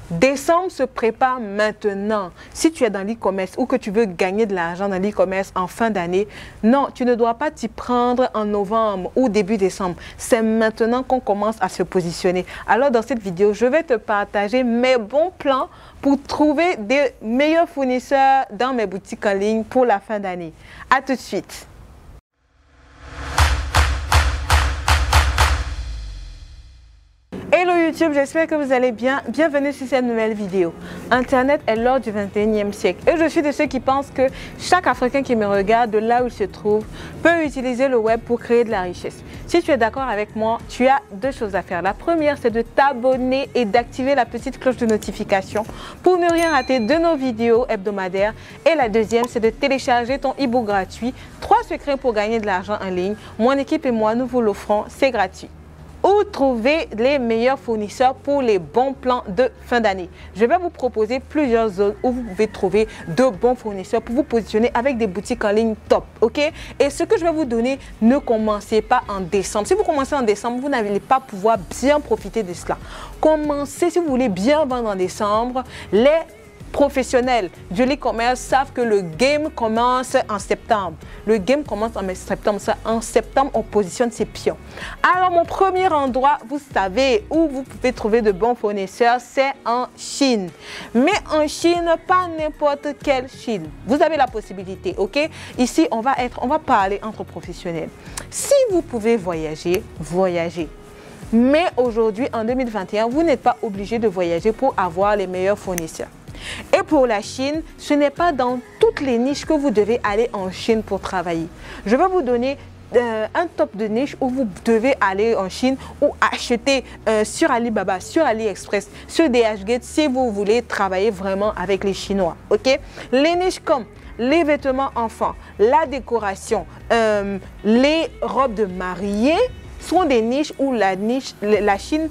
Décembre se prépare maintenant. Si tu es dans l'e-commerce ou que tu veux gagner de l'argent dans l'e-commerce en fin d'année, non, tu ne dois pas t'y prendre en novembre ou début décembre. C'est maintenant qu'on commence à se positionner. Alors dans cette vidéo, je vais te partager mes bons plans pour trouver des meilleurs fournisseurs dans mes boutiques en ligne pour la fin d'année. À tout de suite. Hello YouTube, j'espère que vous allez bien. Bienvenue sur cette nouvelle vidéo. Internet est l'or du 21e siècle et je suis de ceux qui pensent que chaque Africain qui me regarde de là où il se trouve peut utiliser le web pour créer de la richesse. Si tu es d'accord avec moi, tu as deux choses à faire. La première, c'est de t'abonner et d'activer la petite cloche de notification pour ne rien rater de nos vidéos hebdomadaires. Et la deuxième, c'est de télécharger ton e-book gratuit 3 secrets pour gagner de l'argent en ligne. Mon équipe et moi, nous vous l'offrons, c'est gratuit. Où trouver les meilleurs fournisseurs pour les bons plans de fin d'année. Je vais vous proposer plusieurs zones où vous pouvez trouver de bons fournisseurs pour vous positionner avec des boutiques en ligne top, ok? Et ce que je vais vous donner, ne commencez pas en décembre. Si vous commencez en décembre, vous n'allez pas pouvoir bien profiter de cela. Commencez, si vous voulez bien vendre en décembre, les professionnels de l'e-commerce savent que le game commence en septembre. Le game commence en septembre. En septembre, on positionne ses pions. Alors, mon premier endroit, vous savez, où vous pouvez trouver de bons fournisseurs, c'est en Chine. Mais en Chine, pas n'importe quelle Chine. Vous avez la possibilité, ok? Ici, on va parler entre professionnels. Si vous pouvez voyager, voyagez. Mais aujourd'hui, en 2021, vous n'êtes pas obligé de voyager pour avoir les meilleurs fournisseurs. Et pour la Chine, ce n'est pas dans toutes les niches que vous devez aller en Chine pour travailler. Je vais vous donner un top de niche où vous devez aller en Chine ou acheter sur Alibaba, sur AliExpress, sur DHgate si vous voulez travailler vraiment avec les Chinois. Ok? Les niches comme les vêtements enfants, la décoration, les robes de mariée sont des niches où la Chine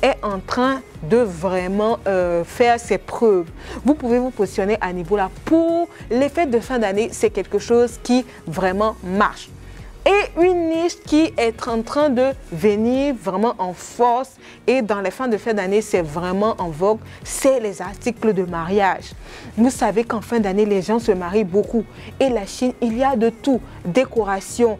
est en train de vraiment faire ses preuves. Vous pouvez vous positionner à niveau là. Pour les fêtes de fin d'année, c'est quelque chose qui vraiment marche. Et une niche qui est en train de venir vraiment en force et dans les fins de fin d'année, c'est vraiment en vogue, c'est les articles de mariage. Vous savez qu'en fin d'année, les gens se marient beaucoup. Et la Chine, il y a de tout, décoration,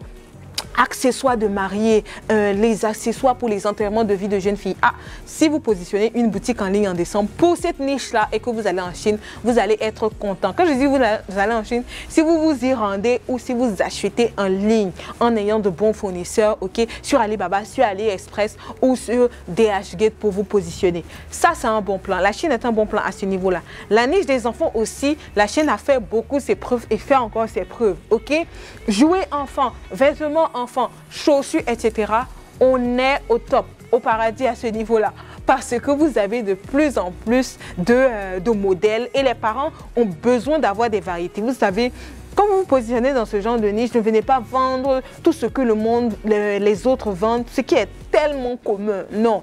accessoires de mariée, les accessoires pour les enterrements de vie de jeunes filles. Ah, si vous positionnez une boutique en ligne en décembre pour cette niche-là et que vous allez en Chine, vous allez être content. Quand je dis vous allez en Chine, si vous vous y rendez ou si vous achetez en ligne en ayant de bons fournisseurs, ok, sur Alibaba, sur AliExpress ou sur DHgate pour vous positionner. Ça, c'est un bon plan. La Chine est un bon plan à ce niveau-là. La niche des enfants aussi, la Chine a fait beaucoup ses preuves et fait encore ses preuves, ok. Jouets enfants, vêtements enfants, chaussures, etc. On est au top, au paradis à ce niveau-là. Parce que vous avez de plus en plus de modèles et les parents ont besoin d'avoir des variétés. Vous savez, quand vous vous positionnez dans ce genre de niche, ne venez pas vendre tout ce que le monde, les autres vendent, ce qui est tellement commun. Non.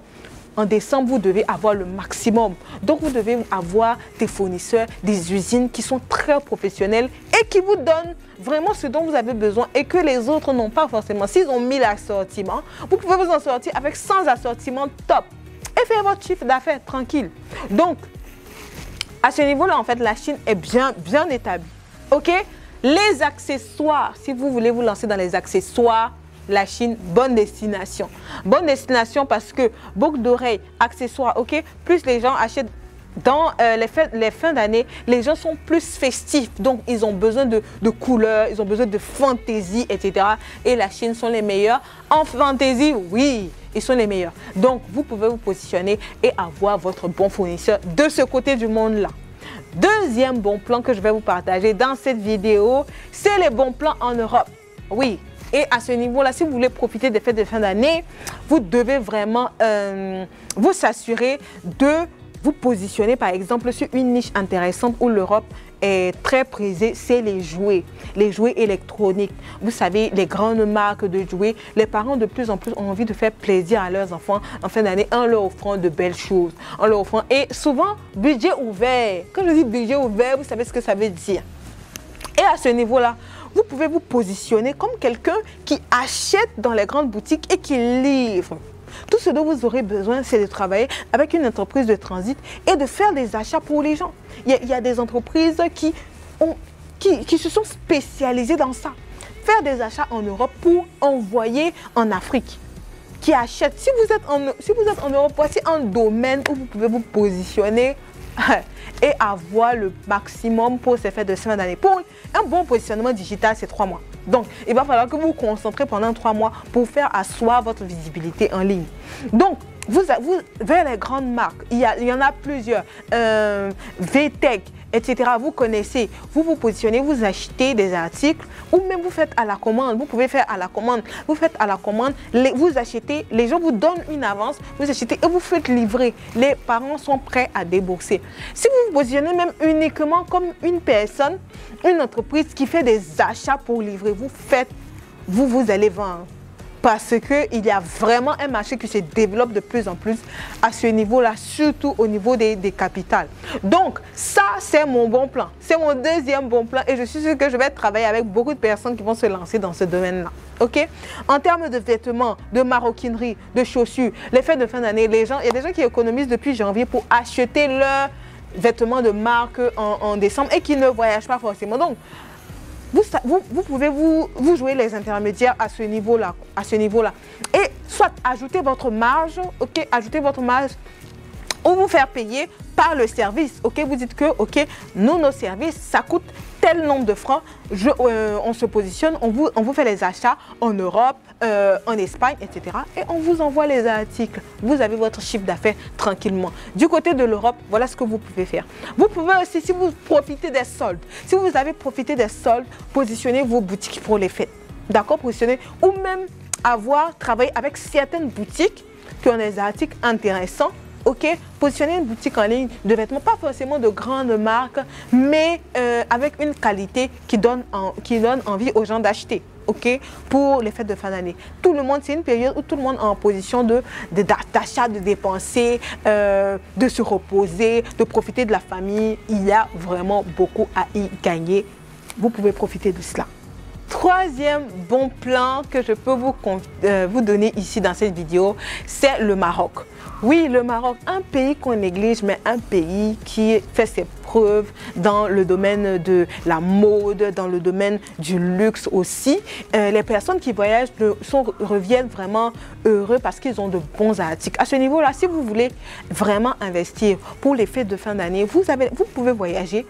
En décembre, vous devez avoir le maximum. Donc, vous devez avoir des fournisseurs, des usines qui sont très professionnelles et qui vous donnent vraiment ce dont vous avez besoin et que les autres n'ont pas forcément. S'ils ont mis l'assortiment, vous pouvez vous en sortir avec 100 assortiments top et faire votre chiffre d'affaires tranquille. Donc, à ce niveau-là, en fait, la Chine est bien établie. OK? Les accessoires, si vous voulez vous lancer dans les accessoires, la Chine, bonne destination. Bonne destination parce que boucles d'oreilles, accessoires, ok? Plus les gens achètent dans les fins d'année, les gens sont plus festifs. Donc, ils ont besoin de couleurs, ils ont besoin de fantaisie, etc. Et la Chine sont les meilleurs. En fantaisie, oui, ils sont les meilleurs. Donc, vous pouvez vous positionner et avoir votre bon fournisseur de ce côté du monde-là. Deuxième bon plan que je vais vous partager dans cette vidéo, c'est les bons plans en Europe. Oui. Et à ce niveau-là, si vous voulez profiter des fêtes de fin d'année, vous devez vraiment vous assurer de vous positionner, par exemple, sur une niche intéressante où l'Europe est très prisée, c'est les jouets électroniques. Vous savez, les grandes marques de jouets, les parents de plus en plus ont envie de faire plaisir à leurs enfants en fin d'année en leur offrant de belles choses, en leur offrant, et souvent, budget ouvert. Quand je dis budget ouvert, vous savez ce que ça veut dire. Et à ce niveau-là, vous pouvez vous positionner comme quelqu'un qui achète dans les grandes boutiques et qui livre. Tout ce dont vous aurez besoin, c'est de travailler avec une entreprise de transit et de faire des achats pour les gens. Il y a des entreprises qui se sont spécialisées dans ça. Faire des achats en Europe pour envoyer en Afrique. Qui achètent. Si vous êtes en Europe, voici un domaine où vous pouvez vous positionner et avoir le maximum pour ces fêtes de fin d'année. Pour un bon positionnement digital, c'est 3 mois. Donc, il va falloir que vous vous concentrez pendant 3 mois pour faire asseoir votre visibilité en ligne. Donc, vers les grandes marques, il y en a plusieurs. VTech, etc. Vous connaissez, vous vous positionnez, vous achetez des articles ou même vous faites à la commande. Vous pouvez faire à la commande. Vous faites à la commande, vous achetez, les gens vous donnent une avance, vous achetez et vous faites livrer. Les parents sont prêts à débourser. Si vous vous positionnez même uniquement comme une personne, une entreprise qui fait des achats pour livrer, vous allez vendre. Parce qu'il y a vraiment un marché qui se développe de plus en plus à ce niveau-là, surtout au niveau des capitales. Donc, ça, c'est mon bon plan. C'est mon deuxième bon plan et je suis sûre que je vais travailler avec beaucoup de personnes qui vont se lancer dans ce domaine-là. OK? En termes de vêtements, de maroquinerie, de chaussures, les fêtes de fin d'année, il y a des gens qui économisent depuis janvier pour acheter leurs vêtements de marque en décembre et qui ne voyagent pas forcément. Donc, vous pouvez vous jouer les intermédiaires à ce niveau-là. Et soit ajouter votre marge, ok, ajouter votre marge ou vous faire payer par le service. Ok, vous dites que, ok, nos services, ça coûte tel nombre de francs. On se positionne, on vous fait les achats en Europe, en Espagne, etc. Et on vous envoie les articles. Vous avez votre chiffre d'affaires tranquillement. Du côté de l'Europe, voilà ce que vous pouvez faire. Vous pouvez aussi, si vous profitez des soldes, si vous avez profité des soldes, positionnez vos boutiques pour les fêtes. D'accord, positionnez ou même travaillé avec certaines boutiques qui ont des articles intéressants. Ok, positionner une boutique en ligne de vêtements, pas forcément de grandes marques, mais avec une qualité qui donne envie aux gens d'acheter. Ok, pour les fêtes de fin d'année. Tout le monde, c'est une période où tout le monde est en position d'achat, de dépenser, de se reposer, de profiter de la famille. Il y a vraiment beaucoup à y gagner. Vous pouvez profiter de cela. Troisième bon plan que je peux vous donner ici dans cette vidéo, c'est le Maroc. Oui, le Maroc, un pays qu'on néglige, mais un pays qui fait ses preuves dans le domaine de la mode, dans le domaine du luxe aussi. Les personnes qui voyagent reviennent vraiment heureux parce qu'ils ont de bons articles. À ce niveau-là, si vous voulez vraiment investir pour les fêtes de fin d'année, vous pouvez voyager.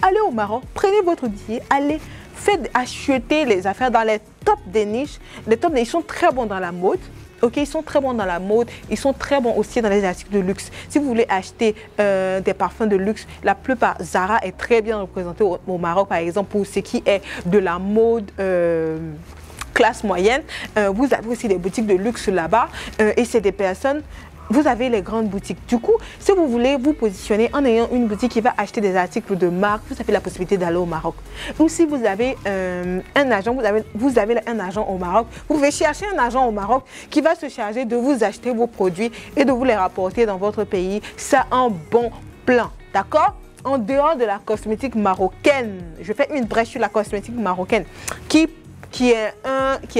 Allez au Maroc, prenez votre billet, allez. Faites acheter les affaires dans les tops des niches. Les tops des niches sont très bons dans la mode. Ok, ils sont très bons dans la mode. Ils sont très bons aussi dans les articles de luxe. Si vous voulez acheter des parfums de luxe, la plupart, Zara est très bien représenté au Maroc, par exemple, pour ce qui est de la mode classe moyenne. Vous avez aussi des boutiques de luxe là-bas. Et c'est des personnes... Vous avez les grandes boutiques. Du coup, si vous voulez vous positionner en ayant une boutique qui va acheter des articles de marque, vous avez la possibilité d'aller au Maroc. Ou si vous avez un agent, vous avez un agent au Maroc, vous pouvez chercher un agent au Maroc qui va se charger de vous acheter vos produits et de vous les rapporter dans votre pays. C'est un bon plan, d'accord? En dehors de la cosmétique marocaine, je fais une brèche sur la cosmétique marocaine qui est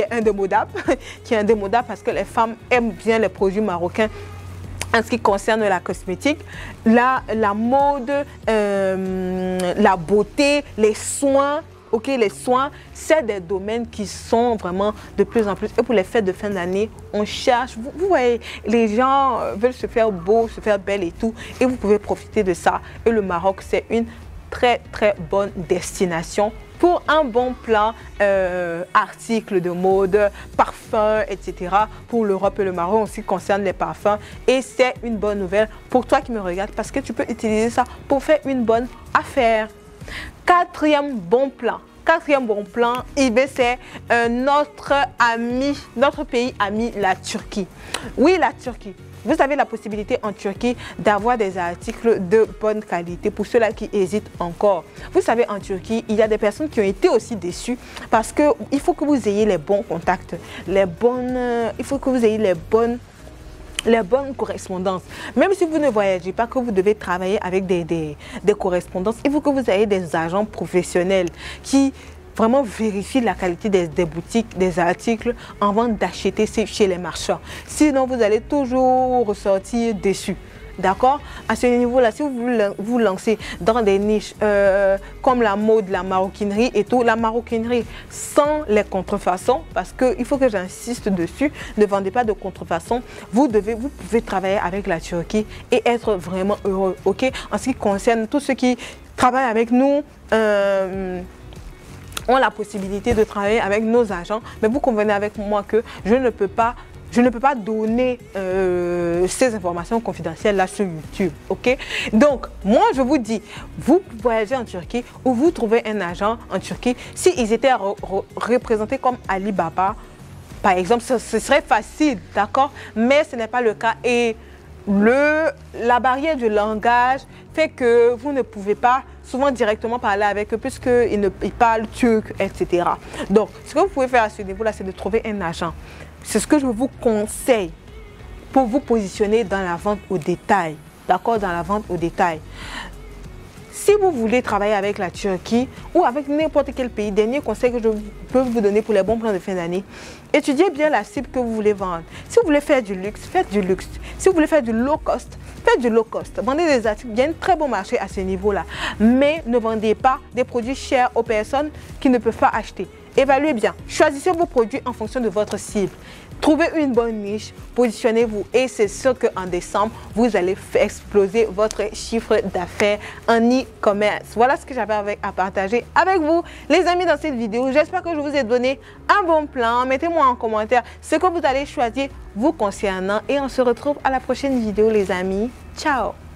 indémodable, qui est indémodable parce que les femmes aiment bien les produits marocains. En ce qui concerne la cosmétique, la mode, la beauté, les soins, ok, les soins, c'est des domaines qui sont vraiment de plus en plus. Et pour les fêtes de fin d'année, on cherche, vous voyez, les gens veulent se faire beau, se faire belle et tout, et vous pouvez profiter de ça. Et le Maroc, c'est une très très bonne destination pour un bon plan articles de mode, parfums, etc. Pour l'Europe et le Maroc, aussi concerne les parfums. Et c'est une bonne nouvelle pour toi qui me regardes parce que tu peux utiliser ça pour faire une bonne affaire. Quatrième bon plan, c'est notre pays ami, la Turquie. Oui, la Turquie. Vous avez la possibilité en Turquie d'avoir des articles de bonne qualité pour ceux-là qui hésitent encore. Vous savez, en Turquie, il y a des personnes qui ont été aussi déçues parce qu'il faut que vous ayez les bons contacts, il faut que vous ayez les bonnes correspondances. Même si vous ne voyagez pas, que vous devez travailler avec des correspondances, il faut que vous ayez des agents professionnels qui vraiment vérifier la qualité des boutiques, des articles avant d'acheter chez les marchands. Sinon, vous allez toujours ressortir déçu. D'accord? À ce niveau-là, si vous vous lancez dans des niches comme la mode, la maroquinerie et tout, la maroquinerie sans les contrefaçons, parce qu'il faut que j'insiste dessus, ne vendez pas de contrefaçon. Vous pouvez travailler avec la Turquie et être vraiment heureux. Ok? En ce qui concerne tous ceux qui travaillent avec nous, ont la possibilité de travailler avec nos agents, mais vous convenez avec moi que je ne peux pas donner ces informations confidentielles là sur YouTube, ok? Donc, moi, je vous dis, vous voyagez en Turquie ou vous trouvez un agent en Turquie, s'ils étaient représentés comme Alibaba, par exemple, ce serait facile, d'accord? Mais ce n'est pas le cas et la barrière du langage fait que vous ne pouvez pas souvent directement parler avec eux puisqu'ils parlent turc, etc. Donc, ce que vous pouvez faire à ce niveau-là, c'est de trouver un agent. C'est ce que je vous conseille pour vous positionner dans la vente au détail. D'accord? Dans la vente au détail. Si vous voulez travailler avec la Turquie ou avec n'importe quel pays, dernier conseil que je peux vous donner pour les bons plans de fin d'année, étudiez bien la cible que vous voulez vendre. Si vous voulez faire du luxe, faites du luxe. Si vous voulez faire du low cost, faites du low cost. Vendez des articles, il y a un très bon marché à ce niveau-là. Mais ne vendez pas des produits chers aux personnes qui ne peuvent pas acheter. Évaluez bien. Choisissez vos produits en fonction de votre cible. Trouvez une bonne niche, positionnez-vous et c'est sûr qu'en décembre, vous allez faire exploser votre chiffre d'affaires en e-commerce. Voilà ce que j'avais à partager avec vous, les amis, dans cette vidéo. J'espère que je vous ai donné un bon plan. Mettez-moi en commentaire ce que vous allez choisir vous concernant et on se retrouve à la prochaine vidéo, les amis. Ciao!